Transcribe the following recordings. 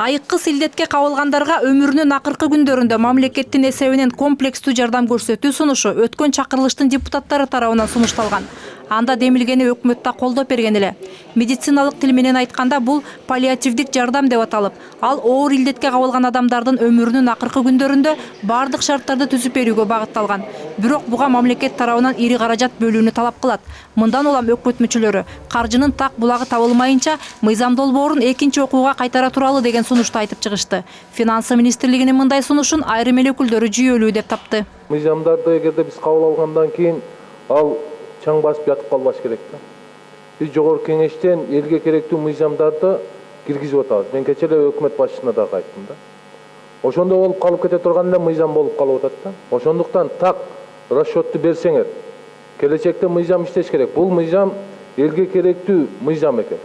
Айыккыс илдетке кабылгандарга өмүрүнүн акыркы күндөрүндө мамлекеттин эсебинен комплекстүү жардам көрсөтүү сунушу өткөн чакырылыштын депутаттары тарабынан сунушталган. Анда демилгени өкмөт да колдоп берген эле. Медициналык тил менен айтканда бул паллиативдик жардам деп аталып, ал оор илдетке кабылган адамдардын өмүрүнүн акыркы күндөрүндө бардык шарттарды түзүп берүүгө багытталган. Бирок буга мамлекет тарабынан ири каражат бөлүүнү талап кылат. Мындан улам өкмөт мүчөлөрү каржынын так булагы табылмайынча мыйзам долбоорун экинчи окууга кайтара туралы деген сунушту айтып чыгышты. Финансы министрлигинин мындай сунушун айрым эл өкүлдөрү жүйөлүү деп тапты. Мыйзамдарды эгерде биз кабыл алгандан кийин ал чаң басып жатып калбаш керек да. Биз жогорку кеңештен элге керектүү мыйзамдарды киргизип атабыз. Мен кечээ эле өкмөт башчысына да айттым да. Ошондо болуп калып кете турган эле мыйзам болуп калып атат да. Ошондуктан так расчётту берсеңер, келечекте мыйзам иштеш керек. Бул мыйзам элге керектүү мыйзам экен.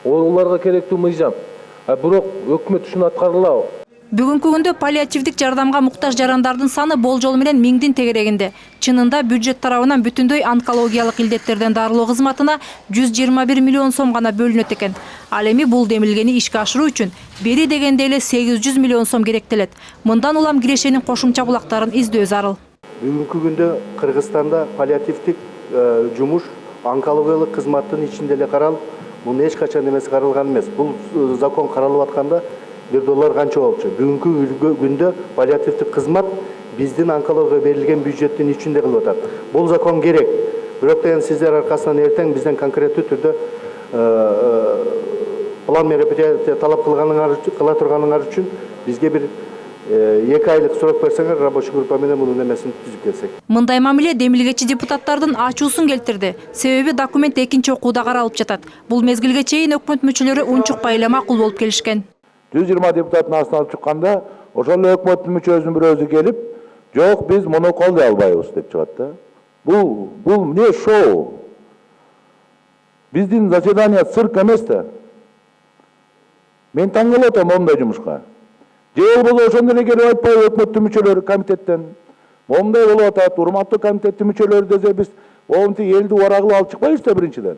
Оларга керектүү мыйзам. Бирок өкмөт ушуну аткарылабы? Бүгүнкү күндө паллиативдик жардамга муктаж жарандардын саны болжол менен 1000дин тегерегинде. Чынында бюджет тарабынан бүтүндөй онкологиялык илдеттерден дарылоо кызматына 121 миллион сом гана бөлүнөт экен. Ал эми бул демилгени ишке ашыруу үчүн бери дегенде эле 800 миллион сом керектелет. Мындан улам кирешенин кошумча булактарын издөө зарыл. Бүгүнкү күндө Кыргызстанда паллиативдик жумуш онкологиялык кызматтын ичинде эле каралып, муну эч качан эмес каралган эмес. Бул закон каралып атканда $1 канча болчу? Бүгүнкү күндө паллиативдик кызмат биздин онкология берилген бюджеттин ичинде кылып атат. Бул закон керек. Бирок деген сиздер аркасынан эртең бизден конкреттүү түрдө план мероприятия талап кыла турганыңар үчүн бизге бир 2 айлык срок берсеңер, рабочий группа менен мунун эмесин түзүп келсек. Мындай мамиле демилгечи депутаттардын ачуусун келтирди. Себеби документ экинчи окууда каралып жатат. Бул мезгилге чейин өкмөт мүчөлөрү унчукпай эле макул болуп келишкен. 120 депутаттын астына алып чыкканда, ошол өкмөттүн мүчөсүнүн бирөөсү келип, "Жок, биз муну колдой албайбыз" деп чыгат да. Бул эмне шоу? Биздин заседание цирк эмес да. Мен таң калып атам мондай жумушка. Же болбосо ошондой эле келип айтпайбы өкмөттүн мүчөлөрү комитеттен? Мондай болуп атат, урматтуу комитеттин мүчөлөрү десе биз момунтип элди убарагылы алып чыкпайбыз да биринчиден.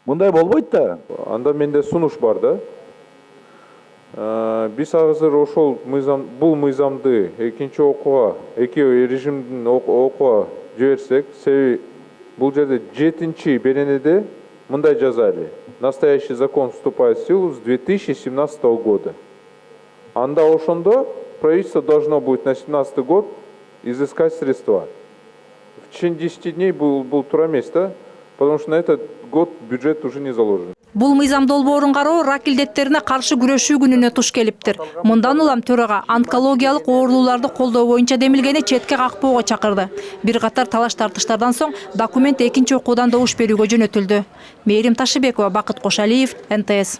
Мындай болбойт да. Анда менде сунуш бар да. Биз азыр ошол бул мыйзамды экинчи окууга, эки режимдин окууга жиберсек, себеби бул жерде 7-чи беренеде мындай жазали. Настоящий закон вступает в силу с 2017 года. Анда ошондо правительство должно будет на 2017 год изыскать средства. В течение 10 дней был тура место, потому что на этот год бюджет уже не заложен. Бул мыйзам долбоорун кароо рак илдеттерине каршы күрөшүү күнүнө туш келиптир. Мындан улам төрага онкологиялык оорулууларды колдоо боюнча демилгени четке какпоого чакырды. Бир катар талаш тартыштардан соң документ экинчи окуудан добуш берүүгө жөнөтүлдү. Мээрим Ташыбекова, Бакыт Кошалиев, НТС.